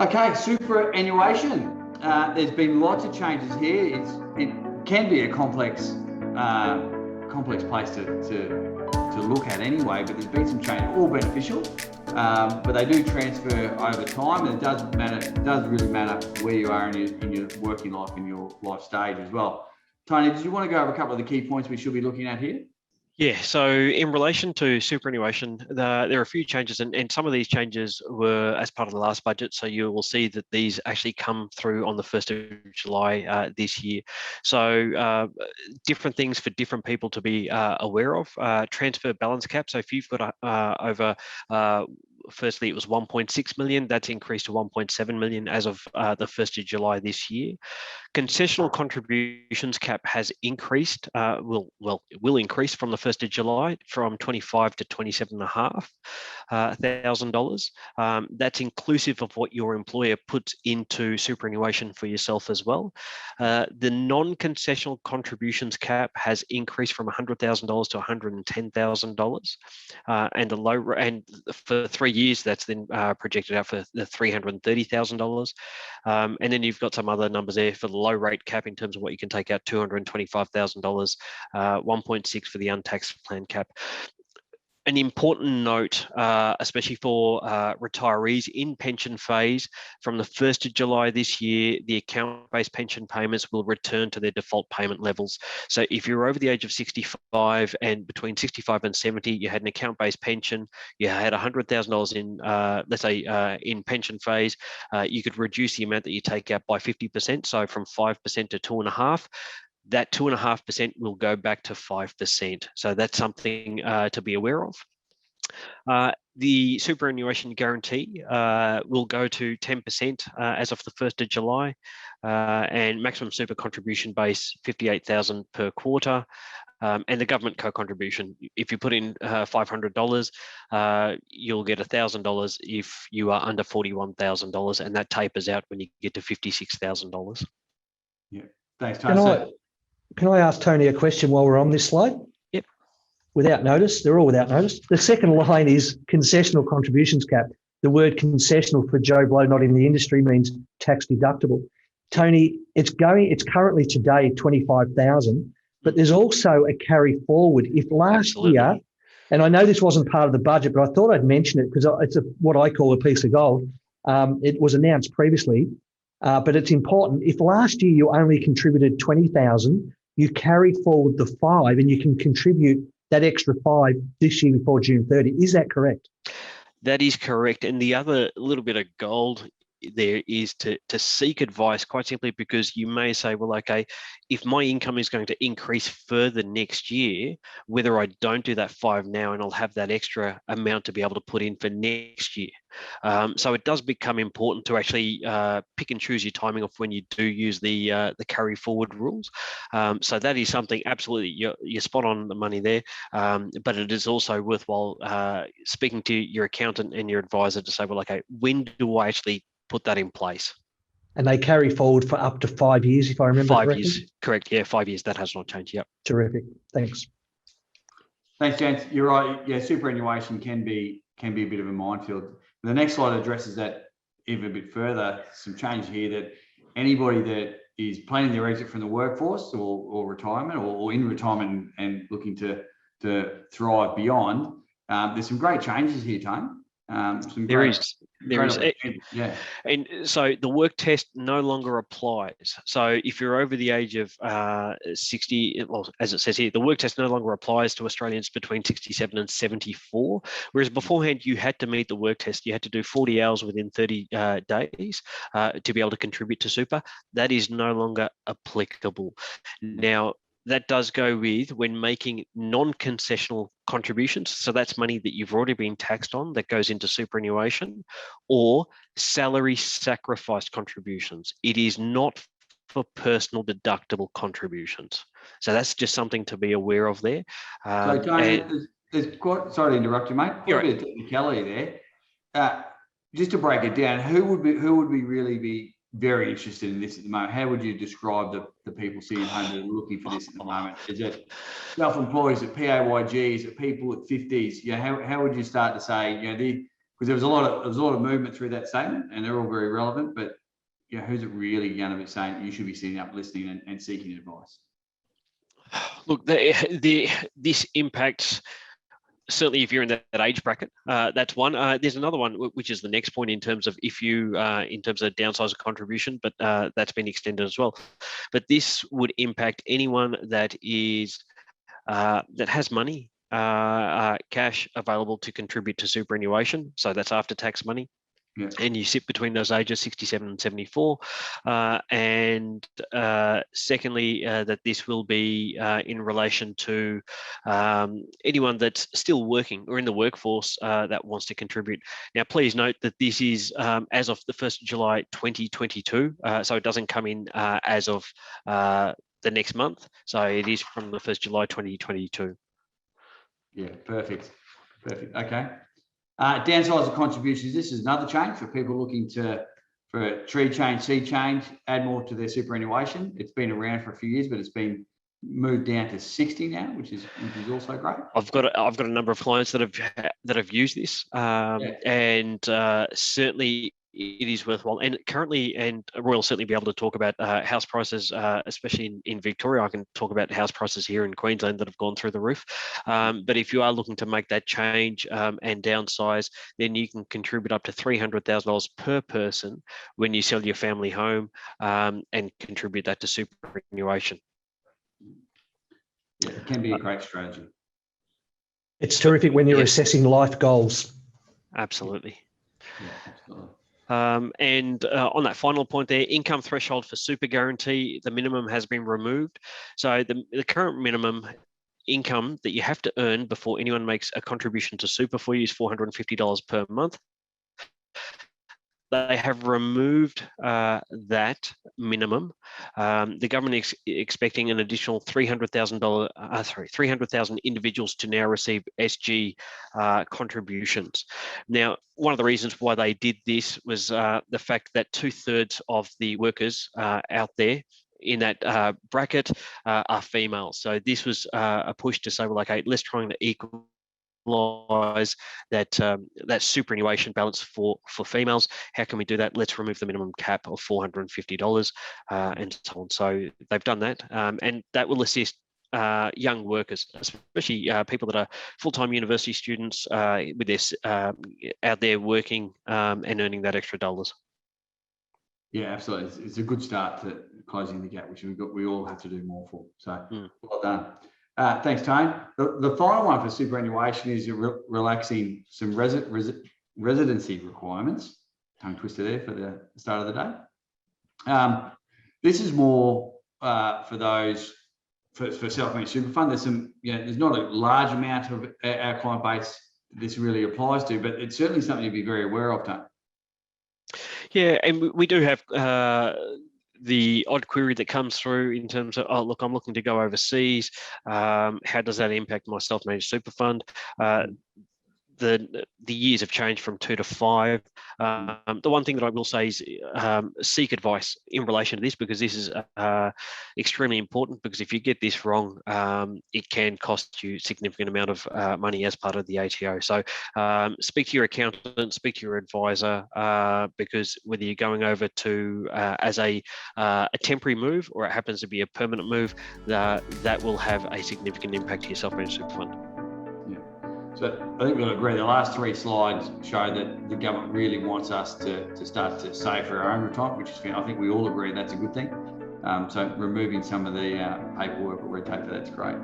Okay, superannuation. There's been lots of changes here. It can be a complex place to look at anyway, but there's been some change, all beneficial, but they do transfer over time, and it does really matter where you are in your working life and your life stage as well. Tony, did you want to go over a couple of the key points we should be looking at here? Yeah, so in relation to superannuation, there are a few changes, and some of these changes were as part of the last budget. So you will see that these actually come through on the 1st of July this year. So different things for different people to be aware of. Transfer balance cap. So if you've got over firstly, it was 1.6 million. That's increased to 1.7 million as of the 1st of July this year. Concessional contributions cap has increased, will increase from the 1st of July from 25 to $27,500. That's inclusive of what your employer puts into superannuation for yourself as well. The non-concessional contributions cap has increased from $100,000 to $110,000, and for 3 years that's then projected out for the $330,000. And then you've got some other numbers there for the low rate cap in terms of what you can take out, $225,000, 1.6 for the untaxed plan cap. An important note, especially for retirees in pension phase, from the 1st of July this year, the account-based pension payments will return to their default payment levels. So if you're over the age of 65 and between 65 and 70, you had an account-based pension, you had $100,000 in, let's say, in pension phase, you could reduce the amount that you take out by 50%, so from 5% to 2.5%. That 2.5% will go back to 5%. So that's something to be aware of. The superannuation guarantee will go to 10% as of the 1st of July, and maximum super contribution base $58,000 per quarter. And the government co-contribution, if you put in $500, you'll get $1,000 if you are under $41,000, and that tapers out when you get to $56,000. Yeah, thanks, Tony. Can I ask Tony a question while we're on this slide? Yep. Without notice, they're all without notice. The second line is concessional contributions cap. The word concessional for Joe Blow, not in the industry, means tax deductible. Tony, it's currently today 25,000, but there's also a carry forward. If last year, and I know this wasn't part of the budget, but I thought I'd mention it because it's what I call a piece of gold. It was announced previously, but it's important. If last year you only contributed 20,000, you carried forward the 5 and you can contribute that extra 5 this year before June 30. Is that correct? That is correct. And the other little bit of gold there is to seek advice, quite simply because you may say, well, okay, if my income is going to increase further next year, whether I don't do that 5 now and I'll have that extra amount to be able to put in for next year. So it does become important to actually pick and choose your timing of when you do use the carry forward rules. So that is something absolutely, you're spot on the money there, but it is also worthwhile speaking to your accountant and your advisor to say, well, okay, when do I actually put that in place? And they carry forward for up to 5 years, if I remember correctly. 5 years, correct. Yeah, 5 years. That has not changed. Yep. Terrific. Thanks. Thanks, gents. You're right. Yeah, superannuation can be a bit of a minefield. The next slide addresses that even a bit further. Some change here that anybody that is planning their exit from the workforce or retirement or in retirement and looking to thrive beyond, there's some great changes here, Tony. There is. Yeah. And so the work test no longer applies. So if you're over the age of 60, well, as it says here, the work test no longer applies to Australians between 67 and 74. Whereas beforehand, you had to meet the work test. You had to do 40 hours within 30 days to be able to contribute to super. That is no longer applicable. Now, that does go with when making non-concessional contributions. So that's money that you've already been taxed on that goes into superannuation, or salary sacrifice contributions. It is not for personal deductible contributions. So that's just something to be aware of there. So, Tony, there's quite, sorry to interrupt you, mate. Quite a bit of technicality there. Just to break it down, who would really be very interested in this at the moment? How would you describe the people sitting at home that are looking for this at the moment? Is it self-employed? Is it PAYG? Is it people at 50s? You know, how would you start to say, you know, because there was a lot of movement through that statement, and they're all very relevant. But who's it really going to be saying you should be sitting up, listening, and seeking advice? Look, this impacts. Certainly, if you're in that age bracket, that's one. There's another one, which is the next point in terms of if you, in terms of downsize of contribution, but that's been extended as well. But this would impact anyone that is that has money, cash available to contribute to superannuation. So that's after tax money. Yeah. And you sit between those ages 67 and 74. And secondly, that this will be in relation to anyone that's still working or in the workforce that wants to contribute. Now, please note that this is as of the 1st of July 2022, so it doesn't come in as of the next month. So it is from the 1st July 2022. Yeah, perfect. Okay. Downsize of contributions. This is another change for people looking for a tree change, sea change, add more to their superannuation. It's been around for a few years, but it's been moved down to 60 now, which is also great. I've got a number of clients that have used this, and certainly it is worthwhile. And currently, and Roy will certainly be able to talk about house prices, especially in Victoria. I can talk about house prices here in Queensland that have gone through the roof. But if you are looking to make that change and downsize, then you can contribute up to $300,000 per person when you sell your family home and contribute that to superannuation. Yeah, it can be a great strategy. It's terrific when you're assessing life goals. Absolutely. Yeah, absolutely. And on that final point there, income threshold for super guarantee, the minimum has been removed. So the current minimum income that you have to earn before anyone makes a contribution to super for you is $450 per month. They have removed that minimum. The government is expecting an additional 300,000 individuals to now receive SG contributions. Now, one of the reasons why they did this was the fact that 2/3 of the workers out there in that bracket are females. So this was a push to say, well, okay, let's try and equalize that superannuation balance for females. How can we do that? Let's remove the minimum cap of $450 and so on. So they've done that, and that will assist young workers, especially people that are full-time university students with this out there working and earning that extra dollars. Yeah, absolutely. It's a good start to closing the gap, which we all have to do more for. So well done. Thanks, Tone. The final one for superannuation is relaxing some residency requirements. Tongue twister there for the start of the day. This is more for those for self-managed super fund. There's some, there's not a large amount of our client base this really applies to, but it's certainly something to be very aware of, Tone. Yeah, and we do have the odd query that comes through in terms of, oh, look, I'm looking to go overseas. How does that impact my self-managed super fund? The years have changed from 2 to 5. The one thing that I will say is seek advice in relation to this, because this is extremely important, because if you get this wrong, it can cost you a significant amount of money as part of the ATO. So speak to your accountant, speak to your advisor, because whether you're going over to as a temporary move or it happens to be a permanent move, that will have a significant impact to your self-managed super fund. So I think we'll agree the last 3 slides show that the government really wants us to start to save for our own retirement, which is, I think we all agree that's a good thing. So removing some of the paperwork or red tape for that's great.